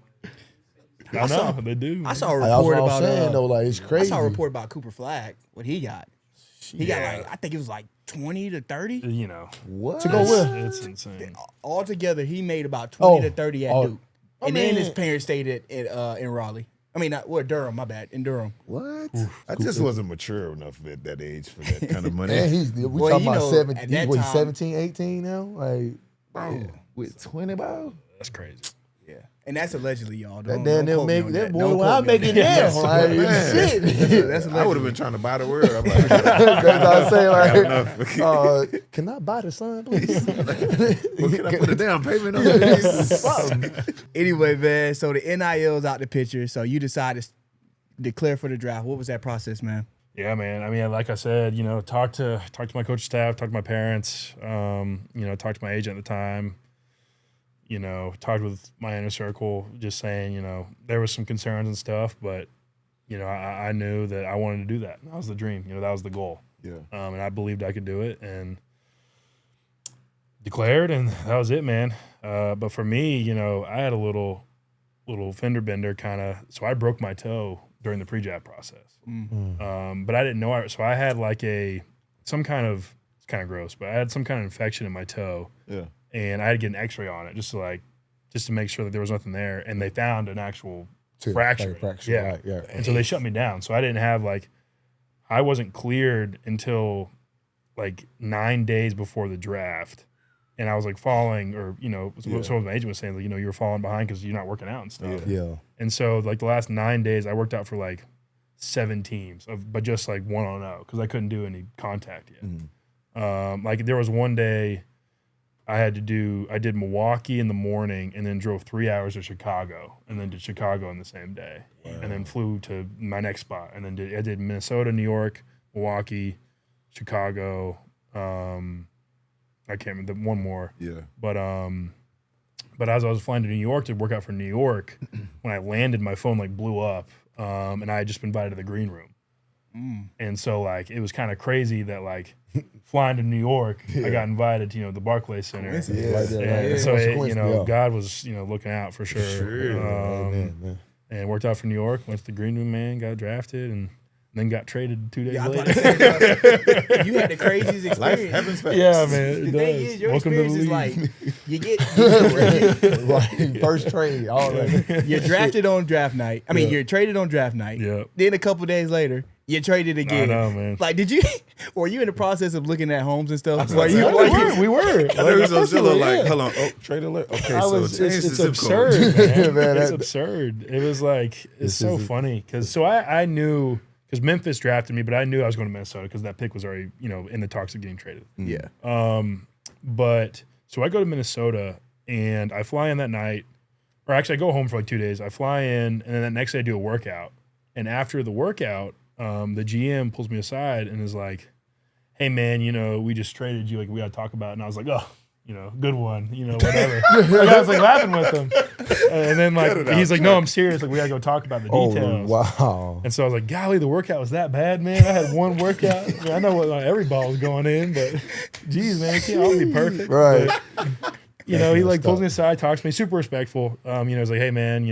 I know they do. I saw a That's report what I'm about. saying though. Like it's I crazy. saw a report about Cooper Flag. What he got? He got I think it was 20 to 30. What? To go with. It's insane. Altogether, he made about 20 to 30 at oh, Duke. I And then mean- his parents stayed in Raleigh. I mean, Durham, my bad, in Durham. What? I just wasn't mature enough at that age for that kind of money. And we talking about 17, 18 now? Like, bro, with 20, bro? That's crazy. Yeah. And that's allegedly, y'all. That boy, what I'm making now. Like, shit. I would have been trying to buy the word. I'm like, that's what I say, like, can I buy the son, please? Well, can I put a down payment on this? Anyway, man, so the NIL's out the picture. So you decided to declare for the draft. What was that process, man? Yeah, man. I mean, like I said, talk to my coaching staff, talk to my parents, talk to my agent at the time. Talked with my inner circle, just saying, there was some concerns and stuff, but, I knew that I wanted to do that. That was the dream. That was the goal. Yeah. And I believed I could do it and declared, and that was it, man. But for me, I had a little fender bender kind of, so I broke my toe during the pre-draft process. But I didn't know. So I had like some kind of, it's kind of gross, but I had some kind of infection in my toe. Yeah. And I had to get an x-ray on it just to make sure that there was nothing there. And they found an actual fracture. Yeah. Right, yeah. And so they shut me down. So I didn't have I wasn't cleared until 9 days before the draft. And I was falling, or, so my agent was saying, you were falling behind because you're not working out and stuff. Yeah. And so the last 9 days I worked out for 7 teams but just 1-on-0 because I couldn't do any contact yet. There was one day I did Milwaukee in the morning and then drove 3 hours to Chicago and then did Chicago on the same day. Wow. And then flew to my next spot and then I did Minnesota, New York, Milwaukee, Chicago. I can't remember one more. Yeah. But as I was flying to New York to work out for New York, when I landed, my phone blew up, and I had just been invited to the green room. And so it was kind of crazy that flying to New York, I got invited to the Barclays Center. So God was looking out for sure. And worked out for New York. Went to the green room, man. Got drafted and then got traded 2 days later. You had the craziest experience. Life happens fast. Yeah, man. The thing is, your Welcome experience is you get first trade already. You're drafted on draft night. I mean, you're traded on draft night. Yeah. Then a couple days later, you're traded again. I know, man. Did you? Were you in the process of looking at homes and stuff? We were. Hold on. Oh, trade alert. Okay, it's absurd, man. It's absurd. It was it's so funny because I knew. Because Memphis drafted me, but I knew I was going to Minnesota because that pick was already, in the talks of getting traded. Yeah. But so I go to Minnesota and I fly in that night, or actually I go home for 2 days. I fly in and then that next day I do a workout. And after the workout, the GM pulls me aside and is like, "Hey man, we just traded you. We got to talk about it." And I was like, "Oh, good one, whatever." I was laughing with him. And then he's like, "No, I'm serious. We gotta go talk about the details." Oh, wow. And so I was like, golly, the workout was that bad, man. I had one workout. I know what every ball was going in, but geez, man, it can't all be perfect. Right. But, he pulls me aside, talks to me, super respectful. He's like, "Hey man,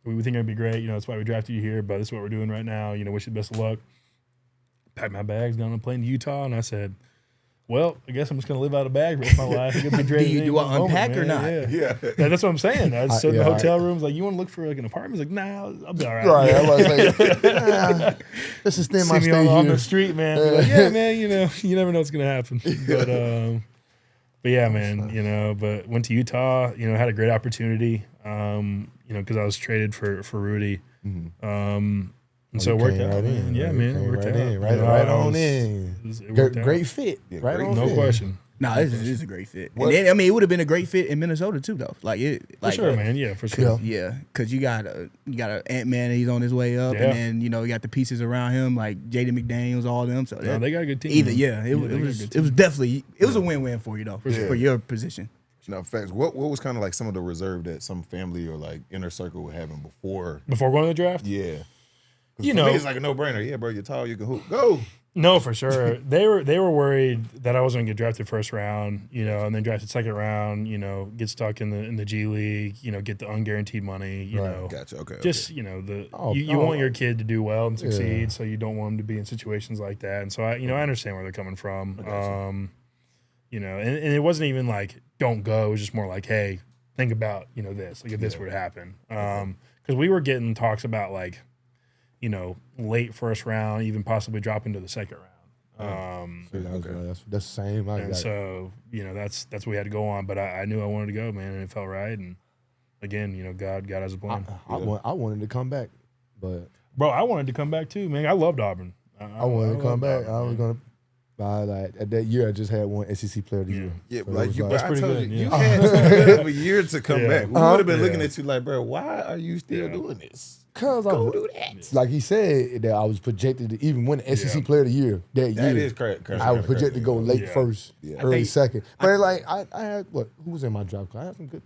we think it'd be great. That's why we drafted you here, but this is what we're doing right now. Wish you the best of luck." Packed my bags, got on a plane to Utah, and I said, "Well, I guess I'm just gonna live out of bag for the rest of my life." Do I unpack or not? Yeah. That's what I'm saying. I stood in the hotel rooms you want to look for an apartment? He's like, "Nah, I'll be all right." Right. I was like, let's extend my stay on here. the street, man. Yeah, man. You never know what's gonna happen. But yeah, man. But went to Utah. Had a great opportunity. Because I was traded for Rudy. And so it worked out. In. Yeah, man. It worked out. Right on in. Great fit. Yeah, No question. No, this is a great fit. And then, it would have been a great fit in Minnesota too, though. For sure, man. Yeah, for sure. Yeah, because you got a Ant-Man, he's on his way up, and then you got the pieces around him Jaden McDaniels, all them. So they got a good team. It was definitely a win-win for you though, for your position. No, facts. What was kind of some of the reserve that some family or inner circle were having before going to the draft? Yeah. For me, it's a no-brainer. Yeah, bro, you're tall, you can hoop. Go. No, for sure. They were worried that I wasn't going to get drafted first round, and then drafted second round, get stuck in the G League, get the unguaranteed money, you know. Gotcha. Okay. Just, you want your kid to do well and succeed, so you don't want him to be in situations like that. And so I understand where they're coming from. And it wasn't even don't go. It was just more hey, think about, this, if this were to happen. because we were getting talks about like, you know, late first round, even possibly dropping to the second round. That's the same. And so, you know, that's what we had to go on. But I knew I wanted to go, man, and it felt right. And again, you know, God has a plan. I wanted to come back, but bro, I wanted to come back too, man. I loved Auburn. I wanted to come back. I was gonna. At that year, I just had one SEC Player of the Year. Yeah, So like you, like, I pretty told good, you, yeah. you had too good of a year to come back. We would have been Yeah. looking at you like, bro, why are you still doing this? Cause Go do that. like he said, that I was projected to even win the SEC Yeah. Player of the Year that That year. is correct. I was projected to go late Yeah. first, Yeah. early think- second. But like I had who was in my draft class? I had some good.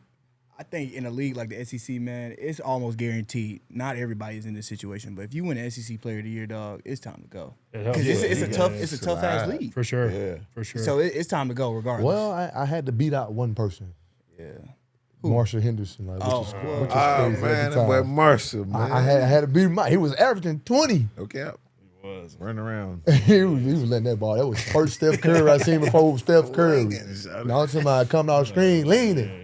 I think in a league like the SEC, man, it's almost guaranteed. Not everybody's in this situation, but if you win the SEC Player of the Year, dog, it's time to go. It helps. Because it's Yeah. a tough, Yeah. it's a tough ass Slide. league. For sure. Yeah. For sure. So it's time to go regardless. Well, I had to beat out one person, yeah. Marshall Henderson. Like, Oh, which is well. which is Oh crazy at man, the that boy time. Marshall, man. I had to beat him out. He was averaging 20. Okay, It was. run around. he was letting that ball. That was first Steph Curry I seen before it was Steph Curry. Winging, Now somebody coming off the screen leaning.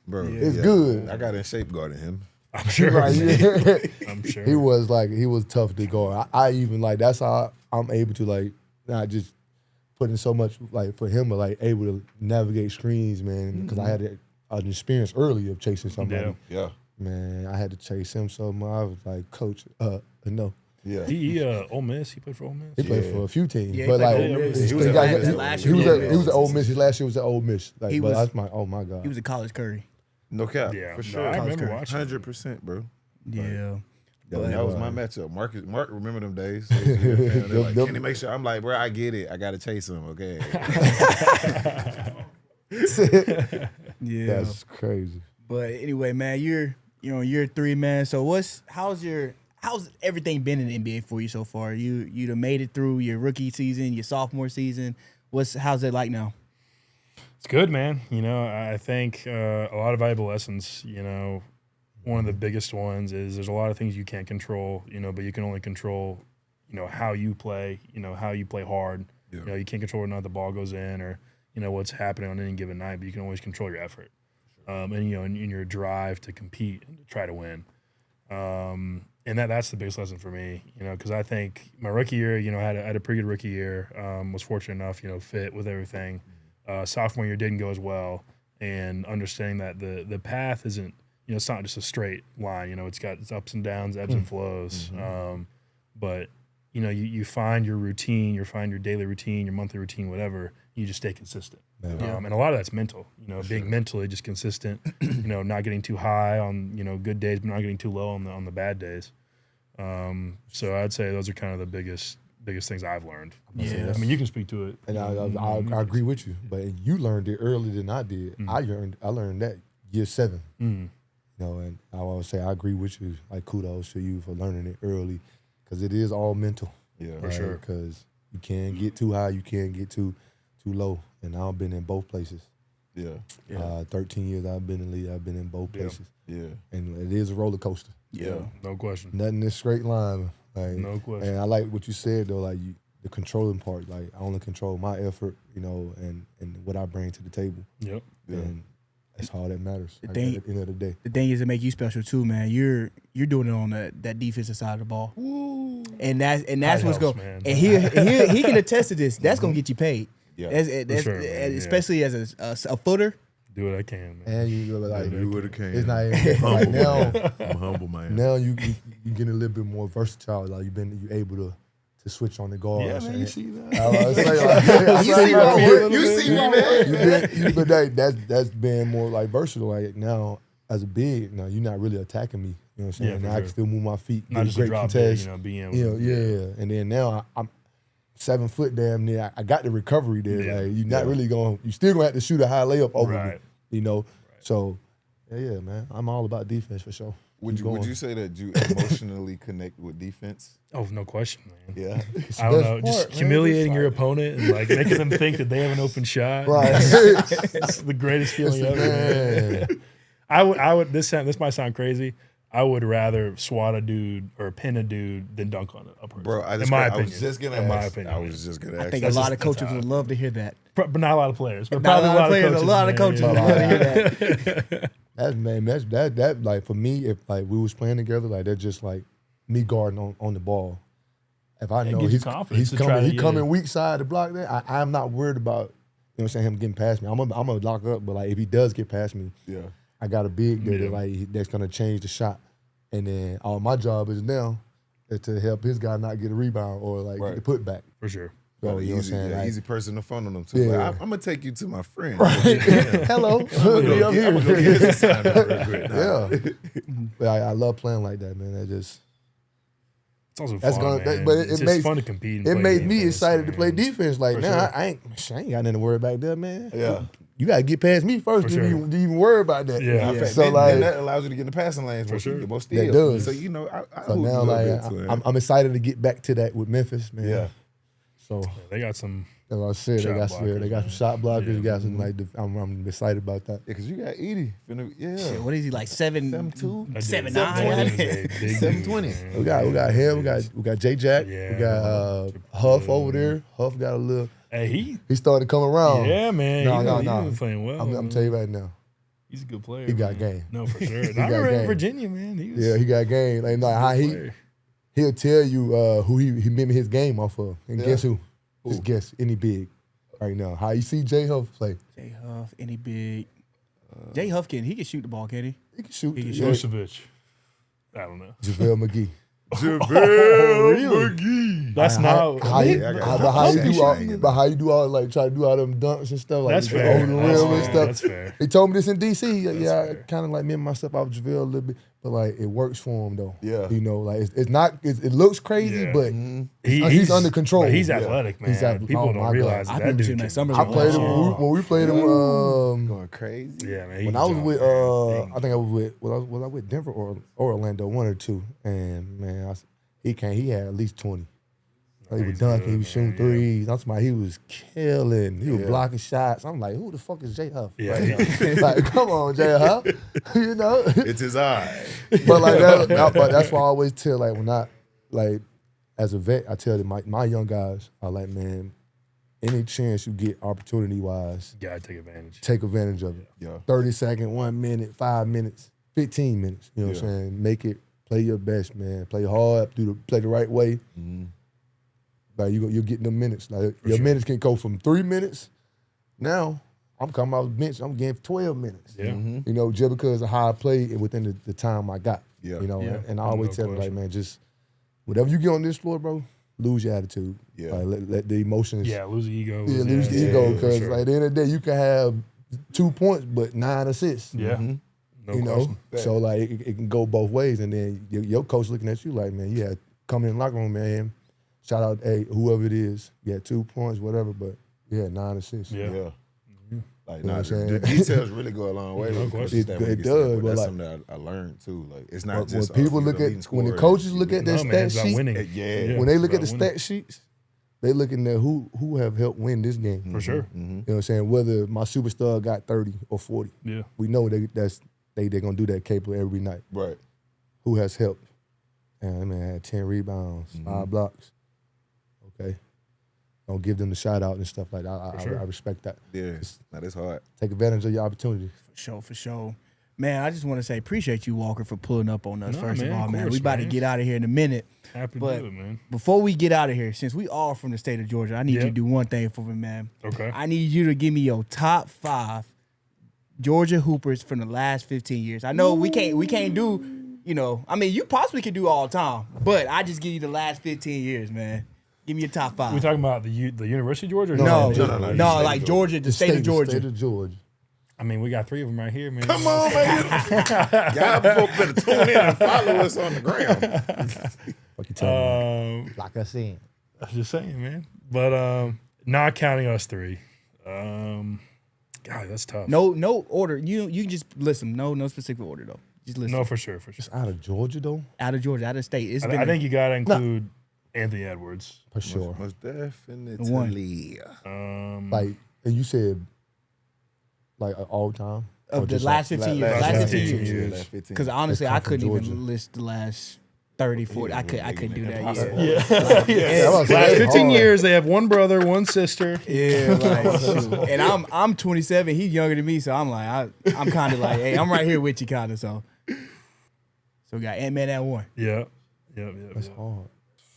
Bro, It's good. I got in shape guarding him. I'm sure. Right, yeah. I'm sure. He was tough to guard. I even like that's how I'm able to like not just put in so much like for him, but like able to navigate screens, man. Because I had an experience early of chasing somebody. Yeah. Man, I had to chase him so much. I was like, Coach, no. Yeah. He Ole Miss. He played for Ole Miss. He played for a few teams, Yeah, he but played like for Ole Miss. He was at Ole Miss last he was year. at Ole Miss. His last year was at Ole Miss. Like, He but was- that's oh my god. He was a college Curry. No cap. Yeah. For No, sure. I remember watching. 100%, bro. Yeah. That was my matchup. Mark, remember them days? They're like, can he make sure? I'm like, bro, I get it. I got to chase him, okay? Yeah. That's crazy. But anyway, man, you're year 3, man. So how's everything been in the NBA for you so far? You done made it through your rookie season, your sophomore season. How's it like now? It's good, man. You know, I think a lot of valuable lessons. You know, one of the biggest ones is there's a lot of things you can't control, you know, but you can only control, you know, how you play, you know, how you play hard. Yeah. You know, you can't control whether or not the ball goes in or, you know, what's happening on any given night, but you can always control your effort. And, you know, in your drive to compete and to try to win. And that's the biggest lesson for me, you know, because I think my rookie year, you know, I had a pretty good rookie year, was fortunate enough, you know, fit with everything. Sophomore year didn't go as well, and understanding that the path isn't, you know, it's not just a straight line. You know, it's got its ups and downs, ebbs and flows. But you know, you find your routine, you find your daily routine, your monthly routine, whatever. You just stay consistent. Yeah. And a lot of that's mental. You know, being mentally just consistent. You know, not getting too high on, you know, good days, but not getting too low on the bad days. So I'd say those are kind of the biggest things I've learned. Yeah. I mean, you can speak to it. And I agree with you, but you learned it earlier than I did. I learned that year 7. You know, and I always say I agree with you. Like, kudos to you for learning it early, because it is all mental. Yeah. For sure. Because you can't get too high, you can't get too low. And I've been in both places. Yeah. 13 years I've been in the league. I've been in both places, Yeah. and it is a roller coaster. Yeah. No question. Nothing is straight line. Like, No question. And I like what you said though. Like the controlling part. Like, I only control my effort, you know, and what I bring to the table. Yep. Yeah. And that's all that matters. Like, thing- at the end of the day. The thing is to make you special too, man. You're doing it on that defensive side of the ball, and that's That what's helps, going. man. And he can attest to this. That's gonna get you paid. Yeah. That's, sure, man, yeah. especially as a footer. Do what I can, man. And you like, You would have came. it's not even like now. I'm humble, man. Now you get a little bit more versatile. Like you able to switch on the guard. Yeah, man, you see that? You see me, man. But that's being more like versatile. Like now, as a big, now you're not really attacking me. You know what I'm saying? Yeah, for now I sure. can still move my feet, Not get just a great drop contest. dead, you know, being You know, yeah. And then now I'm 7 foot damn near. I got the recovery there. Yeah. Like you're not really going. You still gonna have to shoot a high layup over me. Right. You know. So yeah, man. I'm all about defense for sure. Would Keep you going. say that you emotionally connect with defense? Oh, no question, man. Yeah. I don't best know, just part, man. humiliating It's your like- opponent and like making them think that they have an open shot. Right. It's the greatest feeling ever. Man. Man. I would. This might sound crazy. I would rather swat a dude or pin a dude than dunk on a person. Bro, I was just gonna ask. I think a lot of coaches would love to hear that. But not a lot of players. But Not probably a lot of coaches would love to hear that. That like for me, if like we was playing together, like that's just like me guarding on the ball. If I know he's coming weak side to block that, I'm not worried about what I'm saying, him getting past me. I'm gonna lock up, but like if he does get past me, I got a big there that's gonna change the shot, and then all my job is now is to help his guy not get a rebound or like get the putback. For sure. So, you know what I'm saying? Like, easy person to phone on them too. Yeah. Like, I'm gonna take you to my friend. Right. Hello. I'm gonna go get his assignment real quick. Yeah. But I love playing like that, man. It's also fun, man. It's just fun to compete. It made me excited to play defense. Like, now I ain't got nothing to worry about there, man. Yeah. You got to get past me first to even worry about that. Yeah. So then, like, then that allows you to get in the passing lanes for sure. More That steals. does. So, you know, I so now like I'm excited to get back to that with Memphis, man. Yeah. So they got some. As I said, they got some shot blockers. They got some like. I'm excited about that. Yeah, because you got Edie. Shit, what is he like 7'2", 7'9"? 720. We got him. We got J Jack. We got Huff over there. Huff got a little. Hey, he started to come around. Yeah, man. No. He's playing well. I'm telling you right now. He's a good player. He got game. No, for sure. I remember in Virginia, man. He got game. Like how he'll tell you who he remember his game off of. And guess who? Just guess any big right now. How you see J Huff play? J Huff, any big? J Huff he can shoot the ball, can he? He can shoot. Vucevic. I don't know. JaVale McGee. McGee. That's not how you do all like try to do all them dunks and stuff like that's fair. Over the rim and stuff. That's fair. He told me this in DC. I kind of like me and myself off JaVale a little bit, but like it works for him though. Yeah, you know, like it looks crazy, but he's under control. But he's athletic, man. People don't realize that. I've been shooting that summer. I played him when we played him. Going crazy. Yeah, man. When I was with, I think I was with Denver or Orlando, one or two, and man, he had at least 20. He was dunking, he was shooting threes. I'm talking about he was killing. He was blocking shots. I'm like, who the fuck is J Huff? Yeah, like, come on, J Huff. You know? It's his eye. But like but that's why I always tell, like, when I, like, as a vet, I tell them, my young guys, I like, man, any chance you get opportunity-wise, you gotta take advantage. Take advantage of it. Yeah. 30 seconds, 1 minute, 5 minutes, 15 minutes. You know what I'm saying? Make it, play your best, man. Play hard, play the right way. Mm-hmm. Like you're getting them minutes. Like your minutes can go from 3 minutes. Now I'm coming out of the bench. I'm getting 12 minutes. Yeah. You know, just because of how I played and within the time I got. Yeah. You know, and I always tell them, like, man, just whatever you get on this floor, bro, lose your attitude. Yeah. Like, let the emotions. Yeah, lose the ego. Yeah, lose the ego, because like, at the end of the day, you can have 2 points but 9 assists. Yeah. Mm-hmm. No you question. know, so like it can go both ways, and then your coach looking at you like, man, you had come in the locker room, man. Shout out, hey, whoever it is, you had 2 points, whatever, but you had 9 assists. Yeah. Mm-hmm. Like, the details really go a long way. No question. It does, but that's like, something that I learned too. Like, it's not just when people look at when the coaches look at their stat sheet. When they look at the stat sheets, they looking at who have helped win this game. For sure. You know what I'm saying? Whether my superstar got 30 or 40, we know they're gonna do that capable every night. Right. Who has helped? And man had 10 rebounds, 5 blocks. Okay. Don't give them the shout out and stuff like that. I respect that. Yeah, that is hard. Take advantage of your opportunity. For sure. Man, I just want to say appreciate you, Walker, for pulling up on us, first of all, man. Course, we about to get out of here in a minute. Happy but to do it, man. Before we get out of here, since we all from the state of Georgia, I need you to do one thing for me, man. Okay. I need you to give me your top 5 Georgia Hoopers from the last 15 years. I know we can't do, you know, I mean, you possibly can do all time, but I just give you the last 15 years, man. Give me your top 5. We talking about the University of Georgia? Or no, like Georgia, the state of Georgia. State of Georgia. I mean, we got 3 of them right here, man. Come on, man. Y'all better tune in and follow us on the gram. What you telling me? Like I said. I'm just saying, man. But not counting us 3. God, that's tough. No order. You can just listen. No specific order though. Just listen. No, for sure. Just out of Georgia though. Out of Georgia, out of state. I think you gotta include Anthony Edwards for sure. Most definitely. Like, and you said like all time. of the just last 15 years. Last 15 years. Last 15. Because honestly, They come I from couldn't Georgia. even list the last 30, 40. I couldn't do that. Last 15 years, they have one brother, one sister. Yeah, like, shoot. And I'm 27. He's younger than me, so I'm like, I'm kind of like, hey, I'm right here with you, kind of. So we got Ant-Man at 1. Yeah. That's hard.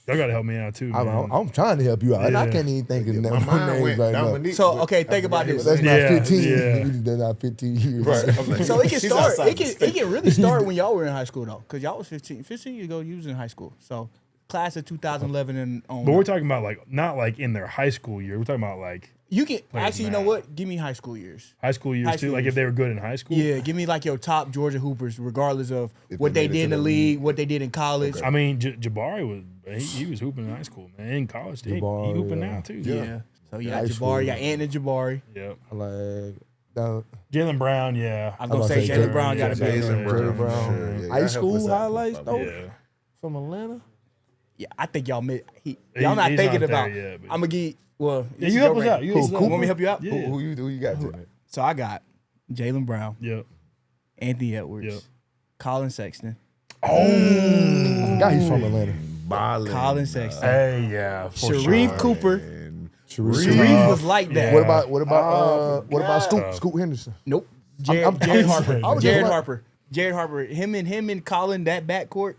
Y'all got to help me out too, man. I'm trying to help you out, and I can't even think of My no mind names went right now. Dominique. So okay, think about this. That's not 15. Yeah. They're not 15 years. Right. I'm like, So it can he's start. outside the It state. can really start when y'all were in high school though, because y'all was 15 years ago. You was in high school, so class of 2011 and on. But we're talking about like not like in their high school year. We're talking about like you can players actually, you know now. what? Give me high school years. high school years High too. school Like years. if they were good in high school. Yeah, give me like your top Georgia Hoopers, regardless of If what they they made it did in to the the league, what they did in college. I mean, Jabari he was hooping in high school, man. In college, he Jabari, hooping yeah. now too. Yeah. So you got High Jabari, school. you got Ant and Jabari. Yep. Like, Jalen Brown, yeah. I'm gonna about say to say Jalen Jalen Brown got to be Jalen there. Brown. Brown. Sure, yeah. High Y'all school help us out, highlights, folks. though? Yeah. from Atlanta. Yeah, I think y'all y'all not He's thinking not there about. yet, but- I'm gonna give. Well, Yeah, you help us out. You Who, help us out. want me to help you out? Yeah. Who you got, Jimmy? So I got Jalen Brown, Yep. Anthony Edwards, Yep. Colin Sexton, God, he's from Atlanta. Ballin'. Colin Sexton, Hey, yeah. For Sharif sure. Cooper. And Sharif was like that. Yeah. What about Scoot Henderson? Nope. I'm Jared Harper. I was just Jared like- Harper. Jared Harper. Him and Colin. That backcourt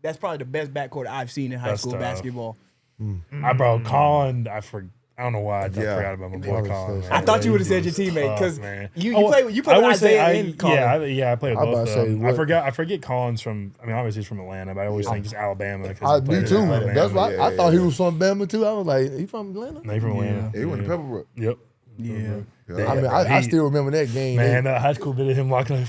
that's probably the best backcourt I've seen in high That's school tough. basketball. Colin, I don't know why I Yeah. forgot about my boy Probably Colin. so. Man. I thought you would have He said your was teammate tough, because man. you Oh, play I with would say Isaiah and Colin. I played with I'm both about of to say, them. what- I forget Colin's from. I mean, obviously he's from Atlanta, but I always think just Alabama. 'cause he Me played too. in Alabama. That's why Yeah, I thought yeah. he was from Bama too. I was like, he from Atlanta? No, he from Atlanta. he went to Pepperbrook. Yep. Yeah. Yeah. I mean, I still remember that game. Man, that high school video of him locking up.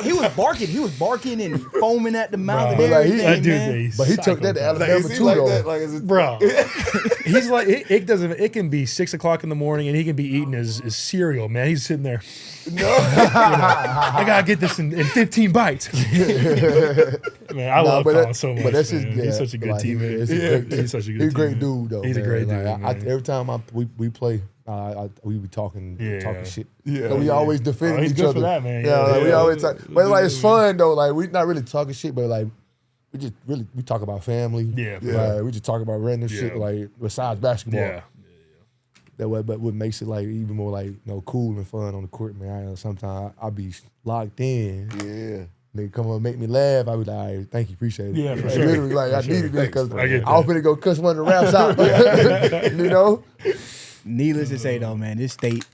he was barking. He was barking and foaming at the mouth. Bro, And like, everything, That dude's man. a But he took that to psychopath. Alabama Is he too, like though. that? Like, is it, Bro, he's like it can be 6 o'clock in the morning and he can be eating his cereal, man. He's sitting there. no. I gotta get this in 15 bites. Man, I love Colin so much. But that's man. He's such a good teammate. He's such a good He's a great teammate. dude, though. He's a man. great dude, Like, man. every time we play, we be talking Yeah. shit. Yeah. So we always defend Oh, he's each good other. for that, man. Yeah, like, we Yeah. always talk. But like, it's fun though. Like we not really talking shit, but like we talk about family. Yeah. Like, we just talk about random shit Yeah. like besides basketball. Yeah. That way, but what makes it like even more like cool and fun on the court, man. Sometimes I be locked in. Yeah. They come up and make me laugh. I be like, all right, thank you, appreciate it. Yeah, for Like, sure. literally, like I sure. needed this because Thanks, I get I was that. finna go cuss one of the raps out. You know? Needless to say, though, man, this state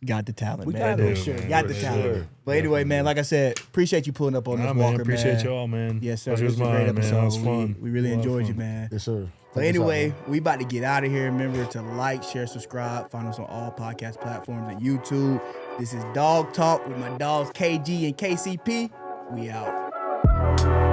got the talent, We man. got it, For sure. man, Got for the talent. sure. But anyway, man, like I said, appreciate you pulling up on Nah, this, man, Walker, appreciate man. y'all, man. Yes, sir. Pleasure This was was a great mine, man. episode. That was fun. We really A lot of enjoyed you, fun. man. Yes, sir. So Check us out, anyway, man. we about to get out of here. Remember to like, share, subscribe. Find us on all podcast platforms and YouTube. This is Dawg Talk with my dogs KG and KCP. We out.